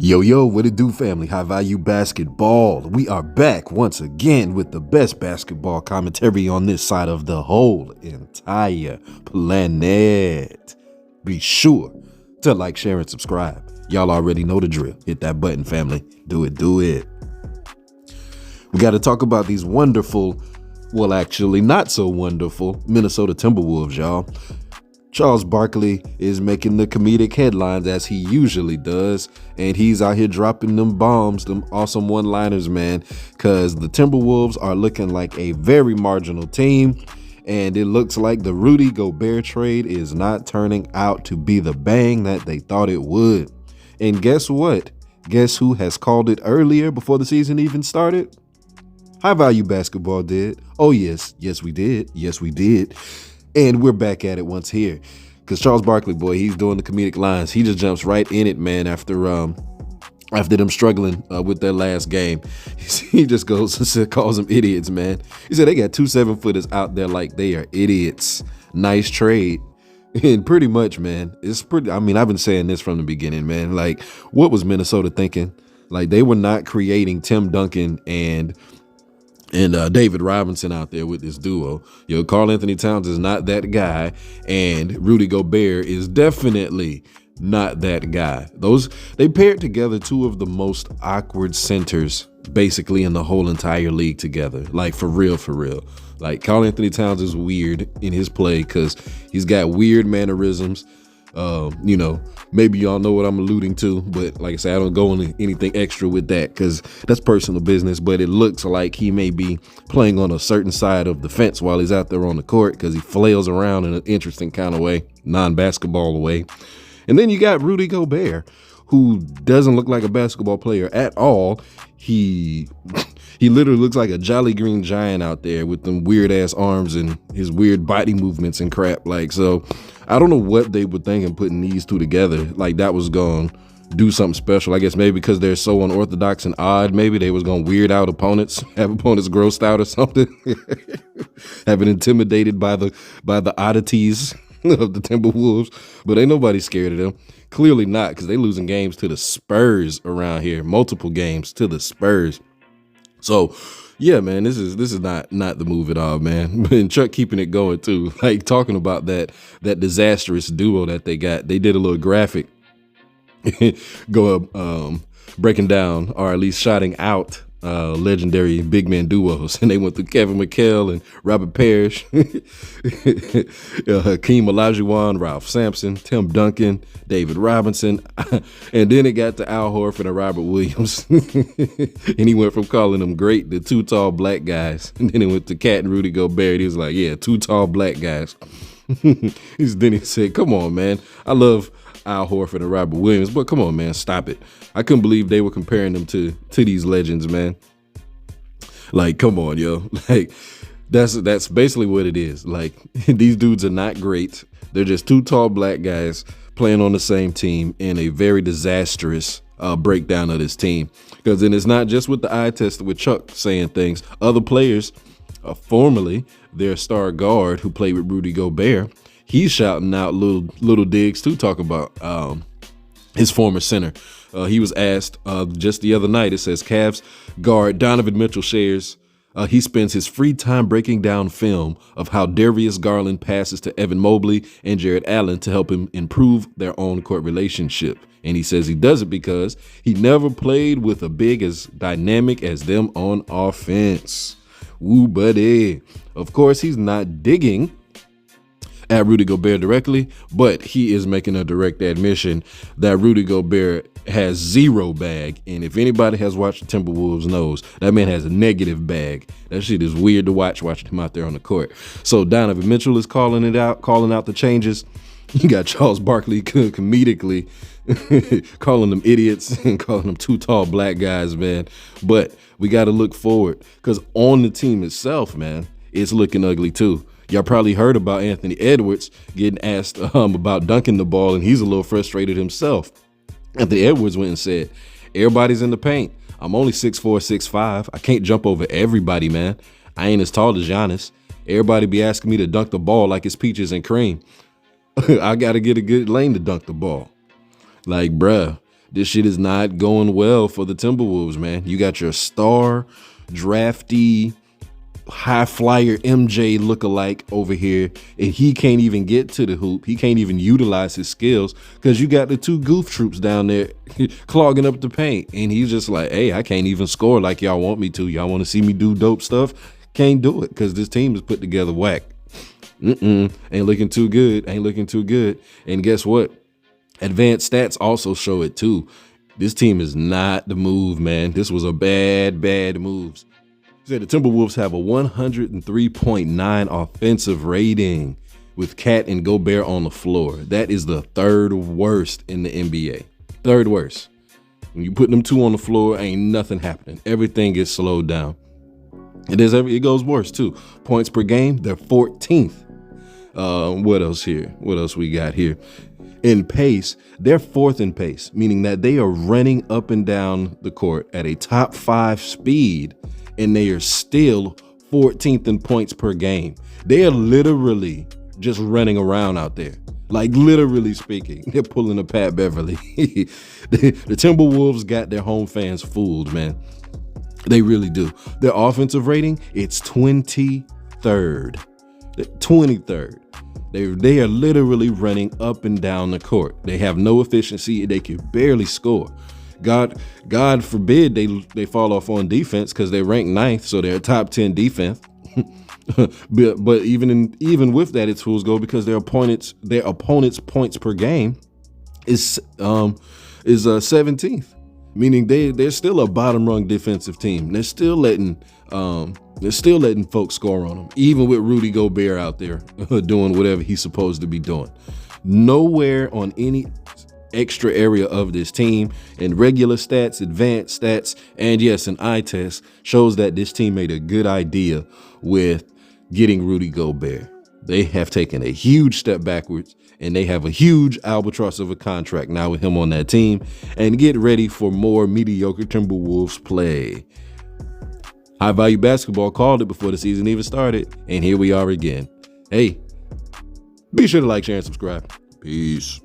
Yo, what it do, family? High value basketball. We are back once again with the best basketball commentary on this side of the whole entire planet. Be sure to like, share, and subscribe. Y'all already know the drill. Hit that button, family. Do it. We got to talk about these wonderful, well, actually not so wonderful Minnesota Timberwolves, y'all. Charles Barkley is making the comedic headlines as he usually does, and he's out here dropping them bombs, them awesome one-liners, man, because the Timberwolves are looking like a very marginal team, and it looks like the Rudy Gobert trade is not turning out to be the bang that they thought it would. And guess what? Guess who has called it earlier before the season even started? High Value Basketball did. Oh, yes, we did. And we're back at it once here, because Charles Barkley, boy, he's doing the comedic lines. He just jumps right in it, man. After them struggling with their last game, he just goes and calls them idiots, man. He said they got 2 7-footers out there like they are idiots. Nice trade. And pretty much, man, it's pretty. I mean, I've been saying this from the beginning, man. Like, what was Minnesota thinking? Like, they were not creating Tim Duncan and David Robinson out there with this duo. Karl Anthony Towns is not that guy, and Rudy Gobert is definitely not that guy. They paired together two of the most awkward centers basically in the whole entire league together. Like, for real. Like, Karl Anthony Towns is weird in his play because he's got weird mannerisms. Maybe y'all know what I'm alluding to, but like I said, I don't go into anything extra with that because that's personal business. But it looks like he may be playing on a certain side of the fence while he's out there on the court because he flails around in an interesting kind of way, non-basketball way. And then you got Rudy Gobert, who doesn't look like a basketball player at all. He literally looks like a Jolly Green Giant out there with them weird ass arms and his weird body movements and crap. Like, so I don't know what they were thinking putting these two together. Like, that was going to do something special. I guess maybe because they're so unorthodox and odd, maybe they was going to weird out opponents, have opponents grossed out or something, have been intimidated by the oddities of the Timberwolves. But ain't nobody scared of them. Clearly not, because they losing games to the Spurs around here, multiple games to the Spurs. So, yeah, man, this is not the move at all, man. And Chuck keeping it going too, like talking about that disastrous duo that they got. They did a little graphic, breaking down or at least shouting out legendary big man duos, and they went through Kevin McHale and Robert Parrish, Hakeem Olajuwon, Ralph Sampson, Tim Duncan, David Robinson, and then it got to Al Horford and Robert Williams, and he went from calling them great to 2 tall black guys, and then it went to Cat and Rudy Gobert. He was like, yeah, 2 tall black guys. Then he said, come on, man, I love Al Horford and Robert Williams, but come on, man, stop it. I couldn't believe they were comparing them to these legends, man. Like, come on, yo. Like, that's basically what it is. Like, these dudes are not great. They're just 2 tall black guys playing on the same team in a very disastrous breakdown of this team. Because then it's not just with the eye test with Chuck saying things. Other players, formerly their star guard who played with Rudy Gobert, he's shouting out little digs too, talking about his former center. He was asked just the other night, it says Cavs guard Donovan Mitchell shares he spends his free time breaking down film of how Darius Garland passes to Evan Mobley and Jared Allen to help him improve their on-court relationship. And he says he does it because he never played with a big as dynamic as them on offense. Woo, buddy. Of course, he's not digging at Rudy Gobert directly, but he is making a direct admission that Rudy Gobert has 0 bag. And if anybody has watched the Timberwolves knows that man has a negative bag. That shit is weird to watching him out there on the court. So Donovan Mitchell is calling out the changes. You got Charles Barkley comedically calling them idiots and calling them 2 tall black guys, man. But we got to look forward, because on the team itself, man, it's looking ugly too. Y'all probably heard about Anthony Edwards getting asked about dunking the ball, and he's a little frustrated himself. Anthony Edwards went and said, everybody's in the paint. I'm only 6'4", 6'5". I can't jump over everybody, man. I ain't as tall as Giannis. Everybody be asking me to dunk the ball like it's peaches and cream. I got to get a good lane to dunk the ball. Like, bruh, This shit is not going well for the Timberwolves, man. You got your star, drafty, high flyer MJ lookalike over here, and he can't even get to the hoop. He can't even utilize his skills because you got the two goof troops down there clogging up the paint. And he's just like, hey, I can't even score like y'all want me to. Y'all want to see me do dope stuff? Can't do it because this team is put together whack. Ain't looking too good. Ain't looking too good. And guess what? Advanced stats also show it too. This team is not the move, man. This was a bad moves. The Timberwolves have a 103.9 offensive rating with Cat and Gobert on the floor. That is the third worst in the NBA. Third worst. When you put them two on the floor, ain't nothing happening. Everything gets slowed down. It goes worse too. Points per game, they're 14th. What else here? What else we got here? In pace, they're 4th in pace, meaning that they are running up and down the court at a top 5 speed, and they are still 14th in points per game. They are literally just running around out there. Like, literally speaking, they're pulling a Pat Beverly. The Timberwolves got their home fans fooled, man. They really do. Their offensive rating, it's 23rd. 23rd. They are literally running up and down the court. They have no efficiency. They can barely score. God forbid they fall off on defense because they rank 9th, so they're top 10 defense. but even with that, it's fool's gold because their opponents' points per game is 17th, meaning they're still a bottom rung defensive team. They're still letting folks score on them, even with Rudy Gobert out there doing whatever he's supposed to be doing. Nowhere on any extra area of this team, and regular stats, advanced stats, and yes, an eye test shows that this team made a good idea with getting Rudy Gobert. They have taken a huge step backwards, and they have a huge albatross of a contract now with him on that team. And get ready for more mediocre Timberwolves play. High Value Basketball called it before the season even started, and here we are again. Hey, be sure to like, share, and subscribe. Peace.